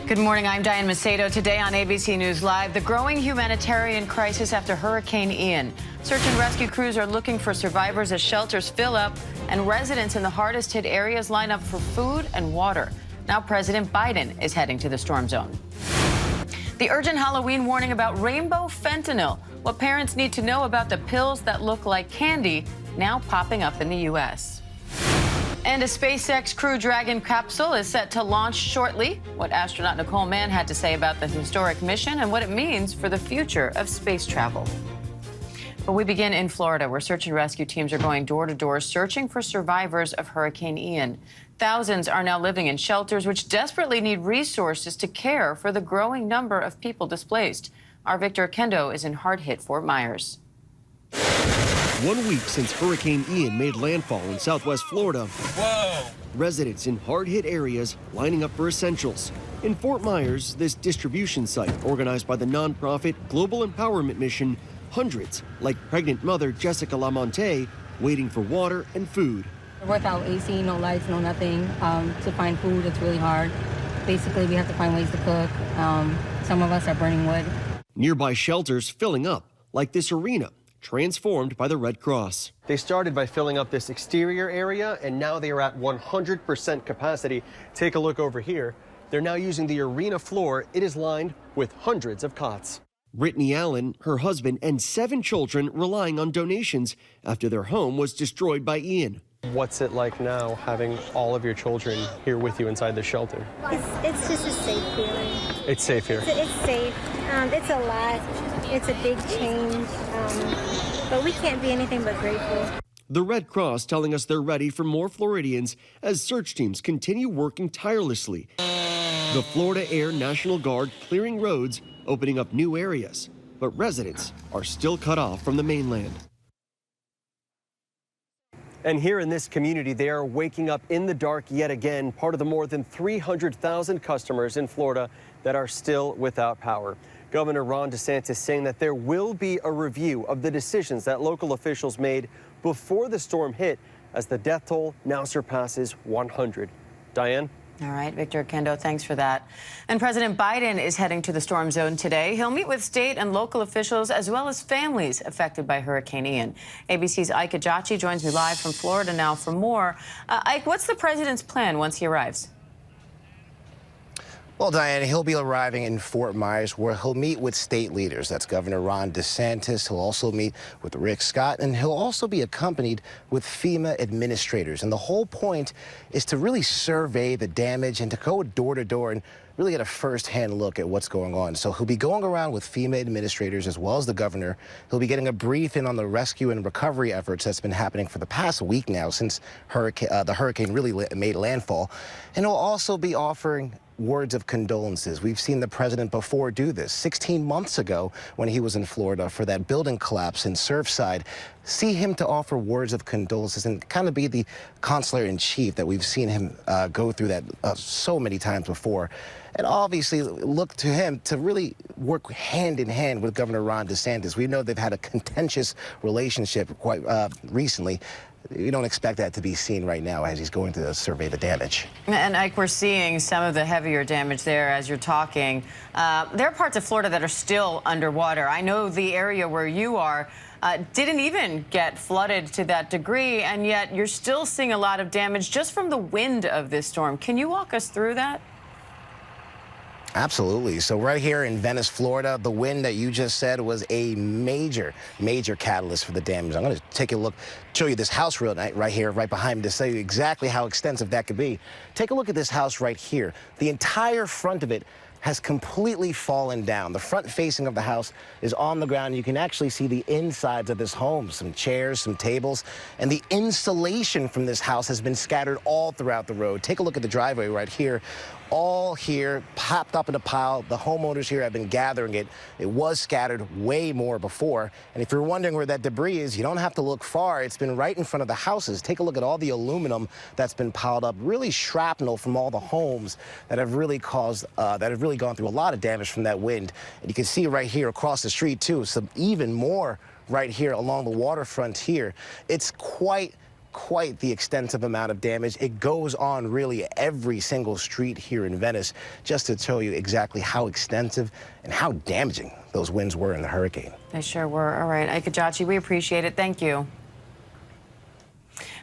Good morning. I'm Diane Macedo. Today on ABC News Live, the growing humanitarian crisis after Hurricane Ian. Search and rescue crews are looking for survivors as shelters fill up and residents in the hardest hit areas line up for food and water. Now President Biden is heading to the storm zone. The urgent Halloween warning about rainbow fentanyl. What parents need to know about the pills that look like candy now popping up in the U.S. And a SpaceX Crew Dragon capsule is set to launch shortly. What astronaut Nicole Mann had to say about the historic mission and what it means for the future of space travel. But we begin in Florida, where search and rescue teams are going door to door searching for survivors of Hurricane Ian. Thousands are now living in shelters which desperately need resources to care for the growing number of people displaced. Our Victor Kendo is in hard-hit Fort Myers. 1 week since Hurricane Ian made landfall in southwest Florida, residents in hard-hit areas lining up for essentials. In Fort Myers, this distribution site organized by the nonprofit Global Empowerment Mission, hundreds, like pregnant mother Jessica Lamonte, waiting for water and food. Without AC, no lights, no nothing, to find food, it's really hard. Basically, we have to find ways to cook. Some of us are burning wood. Nearby shelters filling up, like this arena, transformed by the Red Cross. They started by filling up this exterior area, and now they are at 100% capacity. Take a look over here. They're now using the arena floor. It is lined with hundreds of cots. Brittany Allen, her husband, and 7 children relying on donations after their home was destroyed by Ian. What's it like now having all of your children here with you inside the shelter? It's just a safe feeling. It's safe here. It's safe. It's a lot. It's a big change, but we can't be anything but grateful. The Red Cross telling us they're ready for more Floridians as search teams continue working tirelessly. The Florida Air National Guard clearing roads, opening up new areas, but residents are still cut off from the mainland. And here in this community, they are waking up in the dark yet again, part of the more than 300,000 customers in Florida that are still without power. Governor Ron DeSantis saying that there will be a review of the decisions that local officials made before the storm hit, as the death toll now surpasses 100. Diane? All right, Victor Kendo, thanks for that. And President Biden is heading to the storm zone today. He'll meet with state and local officials as well as families affected by Hurricane Ian. ABC's Ike Ajachi joins me live from Florida now for more. Ike, what's the president's plan once he arrives? Well, Diane, he'll be arriving in Fort Myers, where he'll meet with state leaders. That's Governor Ron DeSantis. He'll also meet with Rick Scott, and he'll also be accompanied with FEMA administrators. And the whole point is to really survey the damage and to go door to door and really get a first-hand look at what's going on. So he'll be going around with FEMA administrators as well as the governor. He'll be getting a briefing on the rescue and recovery efforts that's been happening for the past week now since the hurricane really made landfall. And he'll also be offering words of condolences. We've seen the president before do this 16 months ago when he was in Florida for that building collapse in Surfside. See him to offer words of condolences and kind of be the consular in chief that we've seen him go through that so many times before. And obviously look to him to really work hand in hand with Governor Ron DeSantis. We know they've had a contentious relationship quite recently. We don't expect that to be seen right now as he's going to survey the damage. And Ike, we're seeing some of the heavier damage there as you're talking. There are parts of Florida that are still underwater. I know the area where you are didn't even get flooded to that degree, and yet you're still seeing a lot of damage just from the wind of this storm. Can you walk us through that? Absolutely. So right here in Venice, Florida, the wind that you just said was a major catalyst for the damage. I'm going to take a look, show you this house right here, right behind me, to show you exactly how extensive that could be. Take a look at this house right here. The entire front of it has completely fallen down. The front facing of the house is on the ground. You can actually see the insides of this home, some chairs, some tables, and the insulation from this house has been scattered all throughout the road. Take a look at the driveway right here. All here, popped up in a pile. The homeowners here have been gathering it. It was scattered way more before. And if you're wondering where that debris is, you don't have to look far. It's been right in front of the houses. Take a look at all the aluminum that's been piled up, really shrapnel from all the homes that have really caused, that have really gone through a lot of damage from that wind. And you can see right here across the street, too, some even more right here along the waterfront here. It's quite quite the extensive amount of damage. It goes on really every single street here in Venice, just to tell you exactly how extensive and how damaging those winds were in the hurricane. They sure were. All right, Ike Ejachi, we appreciate it. Thank you.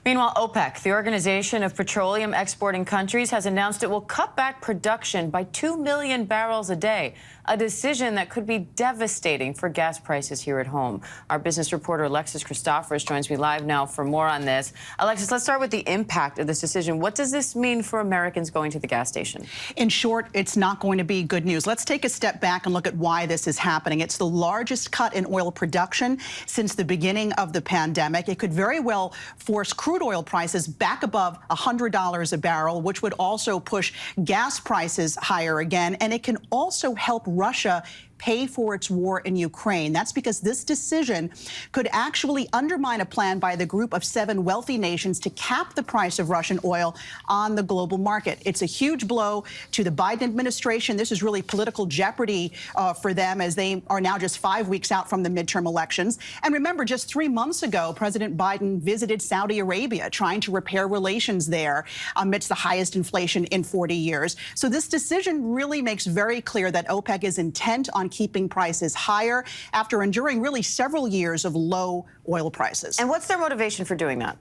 Meanwhile, OPEC, the Organization of Petroleum Exporting Countries, has announced it will cut back production by 2 million barrels a day, a decision that could be devastating for gas prices here at home. Our business reporter Alexis Christoforous joins me live now for more on this. Alexis, let's start with the impact of this decision. What does this mean for Americans going to the gas station? In short, it's not going to be good news. Let's take a step back and look at why this is happening. It's the largest cut in oil production since the beginning of the pandemic. It could very well force crude oil prices back above $100 a barrel, which would also push gas prices higher again. And it can also help Russia pay for its war in Ukraine. That's because this decision could actually undermine a plan by the group of 7 wealthy nations to cap the price of Russian oil on the global market. It's a huge blow to the Biden administration. This is really political jeopardy for them, as they are now just 5 weeks out from the midterm elections. And remember, just 3 months ago, President Biden visited Saudi Arabia, trying to repair relations there amidst the highest inflation in 40 years. So this decision really makes very clear that OPEC is intent on keeping prices higher after enduring really several years of low oil prices. And what's their motivation for doing that?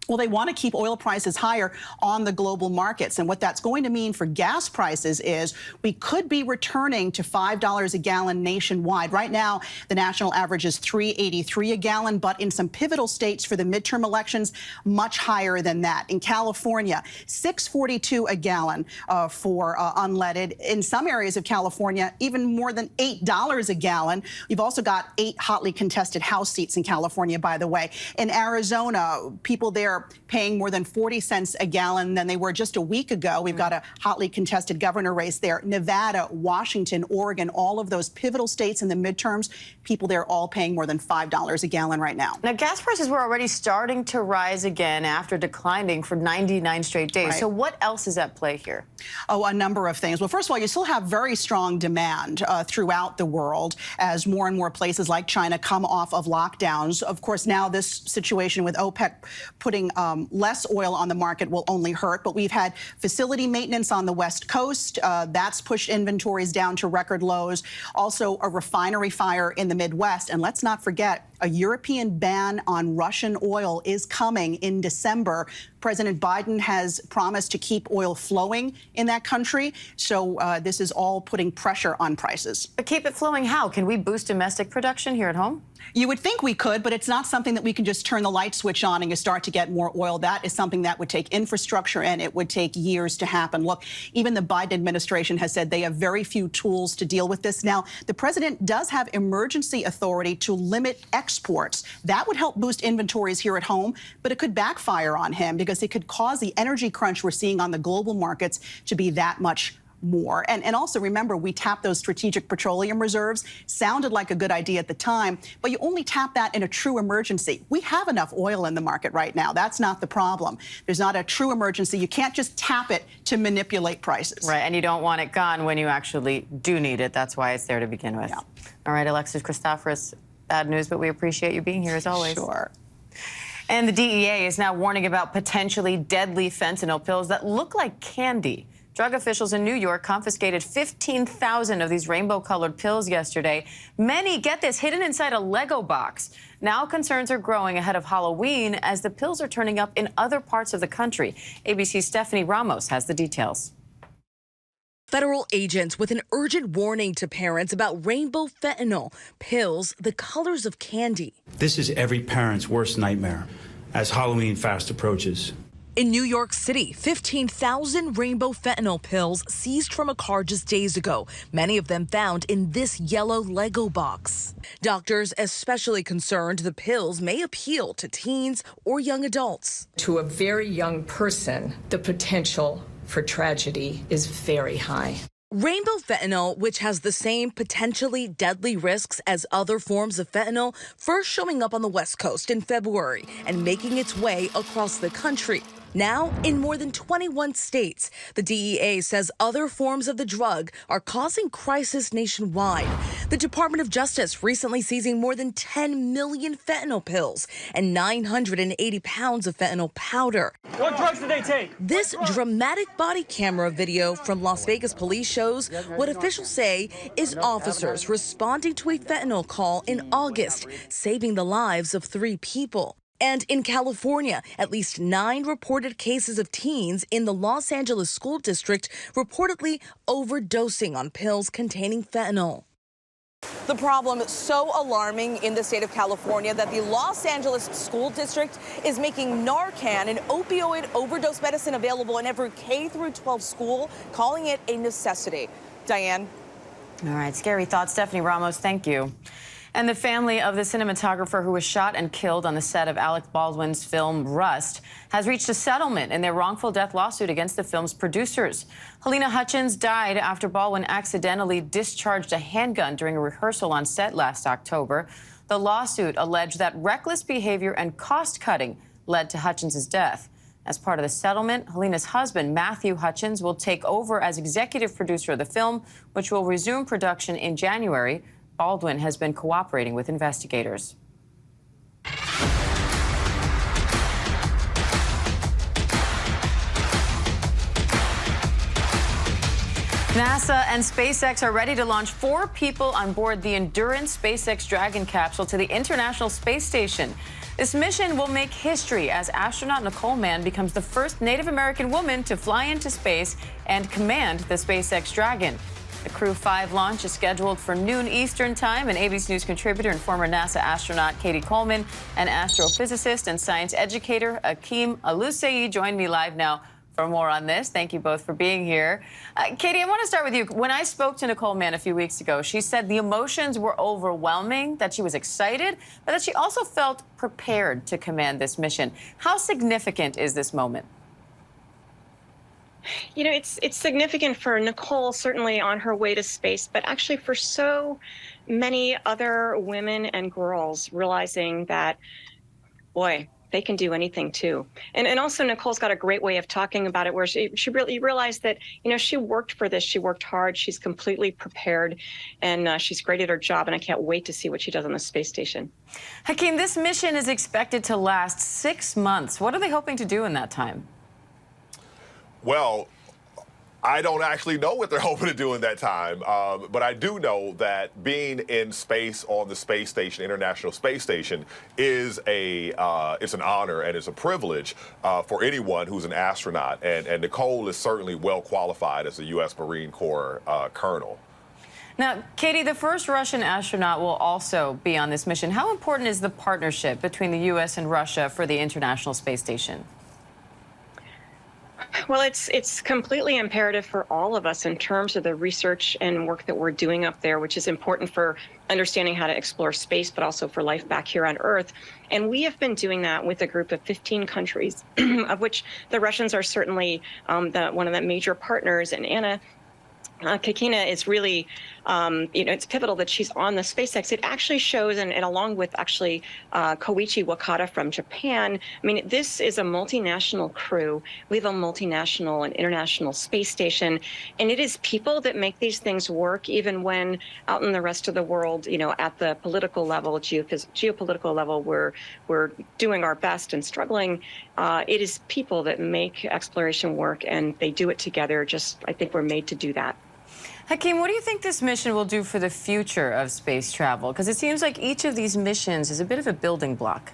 Well, they want to keep oil prices higher on the global markets. And what that's going to mean for gas prices is we could be returning to $5 a gallon nationwide. Right now, the national average is $3.83 a gallon, but in some pivotal states for the midterm elections, much higher than that. In California, $6.42 a gallon for unleaded. In some areas of California, even more than $8 a gallon. You've also got 8 hotly contested House seats in California, by the way. In Arizona, people there paying more than 40 cents a gallon than they were just a week ago. We've got a hotly contested governor race there. Nevada, Washington, Oregon, all of those pivotal states in the midterms, people there all paying more than $5 a gallon right now. Now, gas prices were already starting to rise again after declining for 99 straight days. Right. So what else is at play here? Oh, a number of things. Well, first of all, you still have very strong demand throughout the world as more and more places like China come off of lockdowns. Of course, now this situation with OPEC putting less oil on the market will only hurt. But we've had facility maintenance on the West Coast. That's pushed inventories down to record lows. Also, a refinery fire in the Midwest. And let's not forget, a European ban on Russian oil is coming in December. President Biden has promised to keep oil flowing in that country. So this is all putting pressure on prices. But keep it flowing how? Can we boost domestic production here at home? You would think we could, but it's not something that we can just turn the light switch on and you start to get more oil. That is something that would take infrastructure, and it would take years to happen. Look, even the Biden administration has said they have very few tools to deal with this. Now, the president does have emergency authority to limit exports. That would help boost inventories here at home, but it could backfire on him because it could cause the energy crunch we're seeing on the global markets to be that much more. And also remember, we tapped those strategic petroleum reserves. Sounded like a good idea at the time, but you only tap that in a true emergency. We have enough oil in the market right now. That's not the problem. There's not a true emergency. You can't just tap it to manipulate prices. Right, and you don't want it gone when you actually do need it. That's why it's there to begin with. Yeah. All right, Alexis Christoforous, bad news, but we appreciate you being here as always. Sure. And the DEA is now warning about potentially deadly fentanyl pills that look like candy. Drug officials in New York confiscated 15,000 of these rainbow-colored pills yesterday. Many, get this, hidden inside a Lego box. Now concerns are growing ahead of Halloween as the pills are turning up in other parts of the country. ABC's Stephanie Ramos has the details. Federal agents with an urgent warning to parents about rainbow fentanyl, pills the colors of candy. This is every parent's worst nightmare as Halloween fast approaches. In New York City, 15,000 rainbow fentanyl pills seized from a car just days ago, many of them found in this yellow Lego box. Doctors especially concerned the pills may appeal to teens or young adults. To a very young person, the potential for tragedy is very high. Rainbow fentanyl, which has the same potentially deadly risks as other forms of fentanyl, first showing up on the West Coast in February and making its way across the country. Now, in more than 21 states, the DEA says other forms of the drug are causing crisis nationwide. The Department of Justice recently seizing more than 10 million fentanyl pills and 980 pounds of fentanyl powder. What drugs did they take? This dramatic body camera video from Las Vegas police shows what officials say is officers responding to a fentanyl call in August, saving the lives of 3 people. And in California, at least 9 reported cases of teens in the Los Angeles school district reportedly overdosing on pills containing fentanyl. The problem is so alarming in the state of California that the Los Angeles school district is making Narcan, an opioid overdose medicine, available in every K through 12 school, calling it a necessity. Diane. All right, scary thoughts. Stephanie Ramos, thank you. And the family of the cinematographer who was shot and killed on the set of Alec Baldwin's film Rust has reached a settlement in their wrongful death lawsuit against the film's producers. Helena Hutchins died after Baldwin accidentally discharged a handgun during a rehearsal on set last October. The lawsuit alleged that reckless behavior and cost-cutting led to Hutchins' death. As part of the settlement, Helena's husband, Matthew Hutchins, will take over as executive producer of the film, which will resume production in January. Baldwin has been cooperating with investigators. NASA and SpaceX are ready to launch 4 people on board the Endurance SpaceX Dragon capsule to the International Space Station. This mission will make history as astronaut Nicole Mann becomes the first Native American woman to fly into space and command the SpaceX Dragon. The Crew-5 launch is scheduled for noon Eastern Time, and ABC News contributor and former NASA astronaut Katie Coleman and astrophysicist and science educator Hakeem Alusei join me live now for more on this. Thank you both for being here. Katie, I want to start with you. When I spoke to Nicole Mann a few weeks ago, she said the emotions were overwhelming, that she was excited, but that she also felt prepared to command this mission. How significant is this moment? You know, it's significant for Nicole, certainly on her way to space, but actually for so many other women and girls realizing that, boy, they can do anything too. And also Nicole's got a great way of talking about it where she really realized that, you know, she worked for this, she worked hard, she's completely prepared, and she's great at her job, and I can't wait to see what she does on the space station. Hakeem, this mission is expected to last 6 months. What are they hoping to do in that time? Well, I don't actually know what they're hoping to do in that time, but I do know that being in space on the space station, International Space Station, is it's an honor and it's a privilege for anyone who's an astronaut. And Nicole is certainly well qualified as a U.S. Marine Corps colonel. Now, Katie, the first Russian astronaut will also be on this mission. How important is the partnership between the U.S. and Russia for the International Space Station? Well, it's completely imperative for all of us in terms of the research and work that we're doing up there, which is important for understanding how to explore space, but also for life back here on Earth. And we have been doing that with a group of 15 countries, of which the Russians are certainly one of the major partners. And Anna Kakina is really, you know, it's pivotal that she's on the SpaceX. It actually shows, and along with actually Koichi Wakata from Japan, I mean, this is a multinational crew. We have a multinational and international space station, and it is people that make these things work, even when out in the rest of the world, you know, at the political level, geopolitical level, we're doing our best and struggling. It is people that make exploration work, and they do it together. Just, I think we're made to do that. Hakeem, what do you think this mission will do for the future of space travel? Because it seems like each of these missions is a bit of a building block.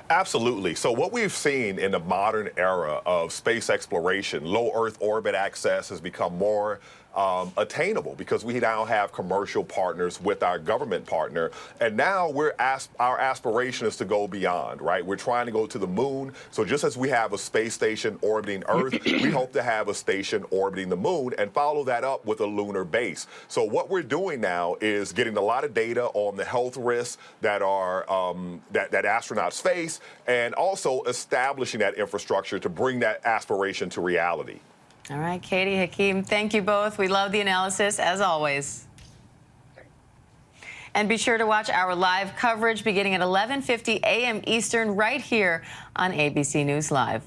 Absolutely. So what we've seen in the modern era of space exploration, low Earth orbit access has become more attainable because we now have commercial partners with our government partner. And now our aspiration is to go beyond, right? We're trying to go to the moon. So just as we have a space station orbiting Earth, we hope to have a station orbiting the moon and follow that up with a lunar base. So what we're doing now is getting a lot of data on the health risks that are that astronauts face, and also establishing that infrastructure to bring that aspiration to reality. All right, Katie, Hakeem, thank you both. We love the analysis, as always. And be sure to watch our live coverage beginning at 11:50 a.m. Eastern right here on ABC News Live.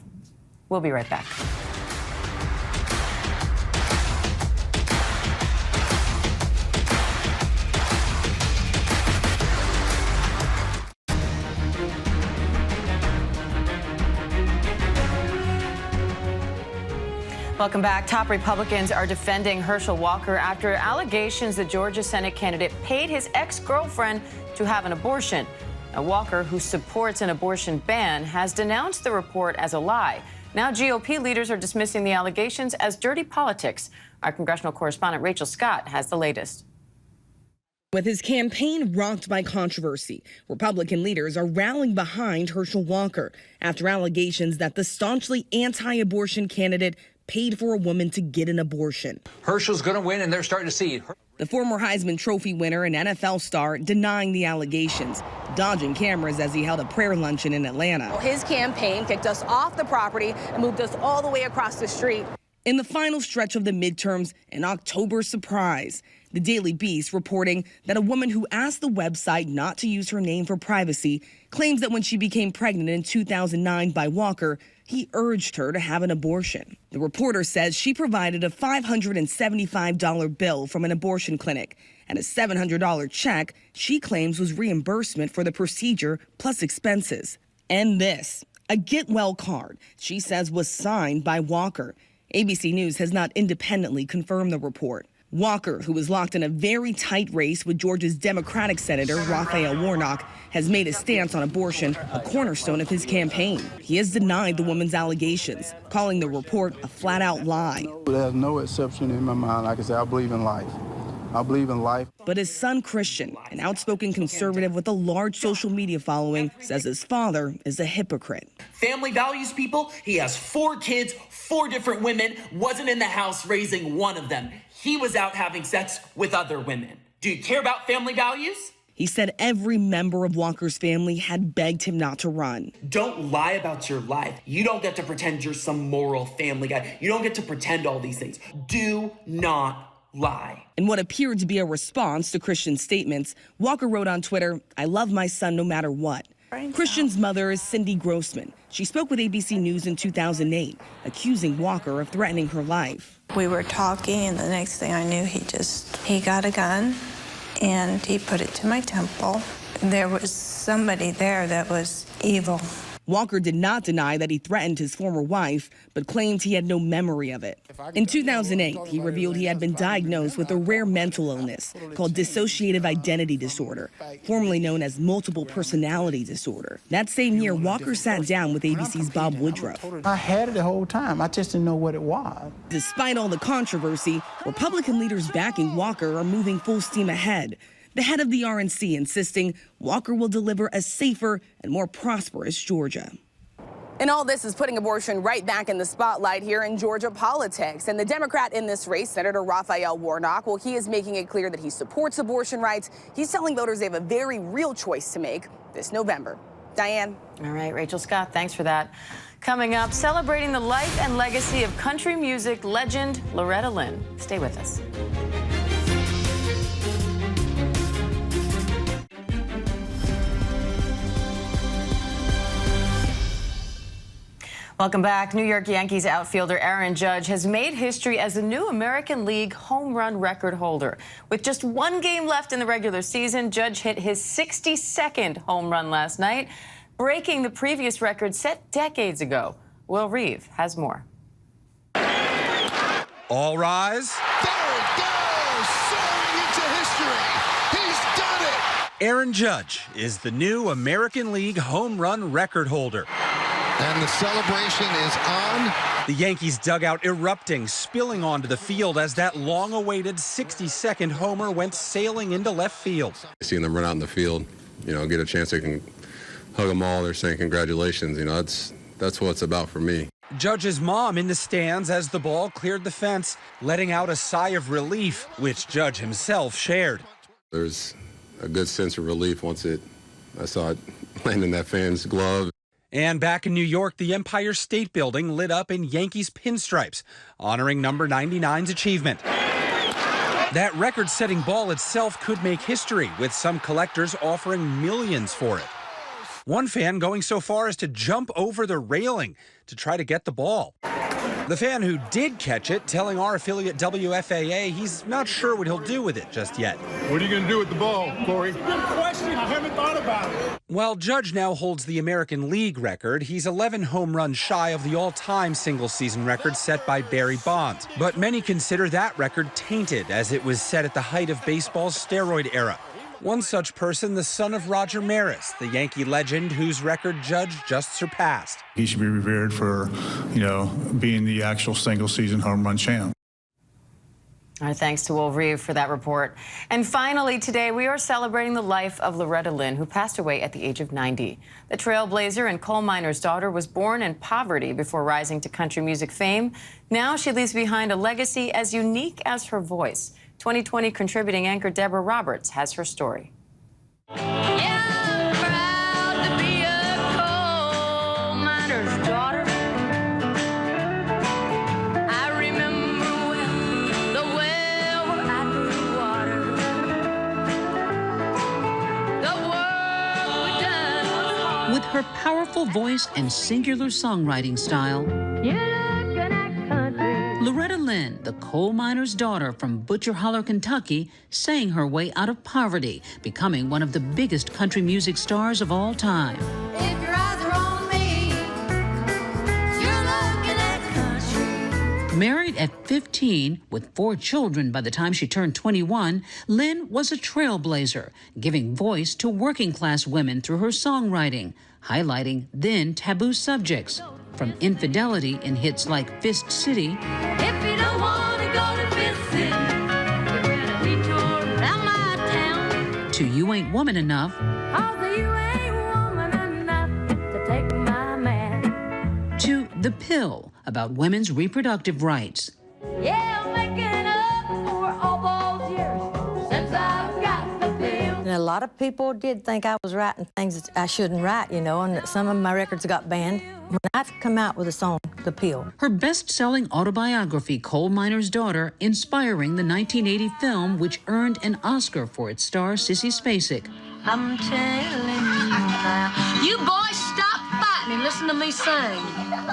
We'll be right back. Welcome back. Top Republicans are defending Herschel Walker after allegations the Georgia Senate candidate paid his ex-girlfriend to have an abortion. Now, Walker, who supports an abortion ban, has denounced the report as a lie. Now GOP leaders are dismissing the allegations as dirty politics. Our congressional correspondent Rachel Scott has the latest. With his campaign rocked by controversy, Republican leaders are rallying behind Herschel Walker after allegations that the staunchly anti-abortion candidate paid for a woman to get an abortion. Herschel's going to win, and they're starting to see it. The former Heisman Trophy winner and NFL star denying the allegations, dodging cameras as he held a prayer luncheon in Atlanta. His campaign kicked us off the property and moved us all the way across the street. In the final stretch of the midterms, an October surprise. The Daily Beast reporting that a woman who asked the website not to use her name for privacy claims that when she became pregnant in 2009 by Walker, he urged her to have an abortion. The reporter says she provided a $575 bill from an abortion clinic and a $700 check she claims was reimbursement for the procedure plus expenses. And this, a get well card she says was signed by Walker. ABC News has not independently confirmed the report. Walker, who was locked in a very tight race with Georgia's Democratic Senator Raphael Warnock, has made his stance on abortion a cornerstone of his campaign. He has denied the woman's allegations, calling the report a flat-out lie. There's no exception in my mind. Like I said, I believe in life. I believe in life. But his son, Christian, an outspoken conservative with a large social media following, says his father is a hypocrite. Family values people. He has 4 kids, 4 different women, wasn't in the house raising one of them. He was out having sex with other women. Do you care about family values? He said every member of Walker's family had begged him not to run. Don't lie about your life. You don't get to pretend you're some moral family guy. You don't get to pretend all these things. Do not lie. In what appeared to be a response to Christian's statements, Walker wrote on Twitter, "I love my son no matter what." Christian's mother is Cindy Grossman. She spoke with ABC News in 2008, accusing Walker of threatening her life. We were talking, and the next thing I knew, he got a gun, and he put it to my temple. There was somebody there that was evil. Walker did not deny that he threatened his former wife, but claimed he had no memory of it. In 2008, he revealed he had been diagnosed with a rare mental illness called dissociative identity disorder, formerly known as multiple personality disorder. That same year, Walker sat down with ABC's Bob Woodruff. I had it the whole time. I just didn't know what it was. Despite all the controversy, Republican leaders backing Walker are moving full steam ahead. The head of the RNC insisting Walker will deliver a safer and more prosperous Georgia. And all this is putting abortion right back in the spotlight here in Georgia politics. And the Democrat in this race, Senator Raphael Warnock, well, he is making it clear that he supports abortion rights. He's telling voters they have a very real choice to make this November. Diane. All right, Rachel Scott, thanks for that. Coming up, celebrating the life and legacy of country music legend Loretta Lynn. Stay with us. Welcome back. New York Yankees outfielder Aaron Judge has made history as the new American League home run record holder. With just 1 game left in the regular season, Judge hit his 62nd home run last night, breaking the previous record set decades ago. Will Reeve has more. All rise. There it goes, soaring into history. He's done it. Aaron Judge is the new American League home run record holder. And the celebration is on. The Yankees dugout erupting, spilling onto the field as that long-awaited 62nd homer went sailing into left field. Seeing them run out in the field, get a chance they can hug them all. They're saying congratulations. That's what it's about for me. Judge's mom in the stands as the ball cleared the fence, letting out a sigh of relief, which Judge himself shared. There's a good sense of relief once I saw it land in that fan's glove. And back in New York, the Empire State Building lit up in Yankees pinstripes, honoring number 99's achievement. That record-setting ball itself could make history, with some collectors offering millions for it. One fan going so far as to jump over the railing to try to get the ball. The fan who did catch it telling our affiliate WFAA he's not sure what he'll do with it just yet. What are you going to do with the ball, Corey? Good question. I haven't thought about it. While Judge now holds the American League record, he's 11 home runs shy of the all-time single-season record set by Barry Bonds. But many consider that record tainted, as it was set at the height of baseball's steroid era. One such person, the son of Roger Maris, the Yankee legend whose record Judge just surpassed. He should be revered for, being the actual single-season home run champ. Our thanks to Will Reeve for that report. And finally, today we are celebrating the life of Loretta Lynn, who passed away at the age of 90. The trailblazer and coal miner's daughter was born in poverty before rising to country music fame. Now she leaves behind a legacy as unique as her voice. 2020 contributing anchor Deborah Roberts has her story. With her powerful voice and singular songwriting style, Loretta Lynn, the coal miner's daughter from Butcher Holler, Kentucky, sang her way out of poverty, becoming one of the biggest country music stars of all time. If your eyes are on me, you're looking at country. Married at 15, with 4 children by the time she turned 21, Lynn was a trailblazer, giving voice to working-class women through her songwriting, highlighting then taboo subjects, from infidelity in hits like Fist City, If you don't want to go to Fist City, you're gonna detour around my town. to You Ain't Woman Enough, Although you ain't woman enough to take my man. to The Pill, about women's reproductive rights. Yeah, I'm making up for all those years since I've got the pill. And a lot of people did think I was writing things that I shouldn't write, and that some of my records got banned. When I come out with a song, The Pill. Her best-selling autobiography, Coal Miner's Daughter, inspiring the 1980 film, which earned an Oscar for its star, Sissy Spacek. I'm telling you now. You boys stop fighting and listen to me sing.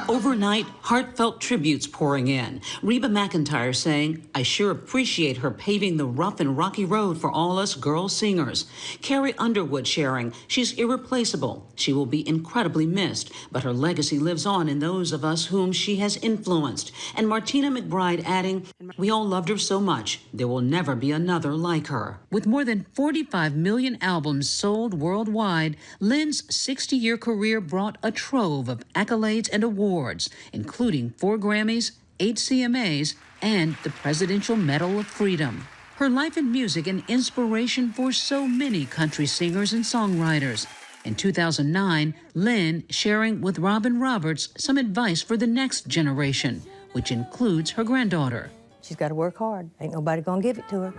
Overnight, heartfelt tributes pouring in. Reba McEntire saying, I sure appreciate her paving the rough and rocky road for all us girl singers. Carrie Underwood sharing, she's irreplaceable. She will be incredibly missed, but her legacy lives on in those of us whom she has influenced. And Martina McBride adding, we all loved her so much, there will never be another like her. With more than 45 million albums sold worldwide, Lynn's 60-year career brought a trove of accolades and awards, including 4 Grammys, 8 CMAs, and the Presidential Medal of Freedom. Her life and music an inspiration for so many country singers and songwriters. In 2009, Lynn sharing with Robin Roberts some advice for the next generation, which includes her granddaughter. She's got to work hard. Ain't nobody gonna give it to her.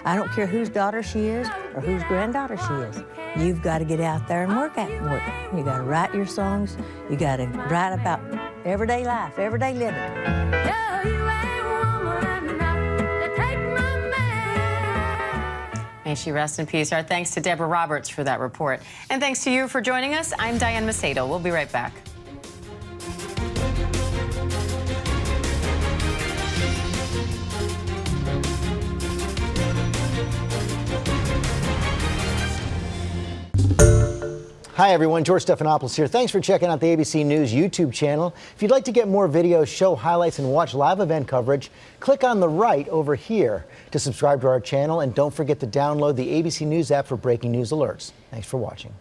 I don't care whose daughter she is or whose granddaughter she is. You've got to get out there and work at it. You got to write your songs. You got to write about everyday life, everyday living. May she rest in peace. Our thanks to Deborah Roberts for that report. And thanks to you for joining us. I'm Diane Macedo. We'll be right back. Hi everyone, George Stephanopoulos here. Thanks for checking out the ABC News YouTube channel. If you'd like to get more videos, show highlights, and watch live event coverage, click on the right over here to subscribe to our channel, and don't forget to download the ABC News app for breaking news alerts. Thanks for watching.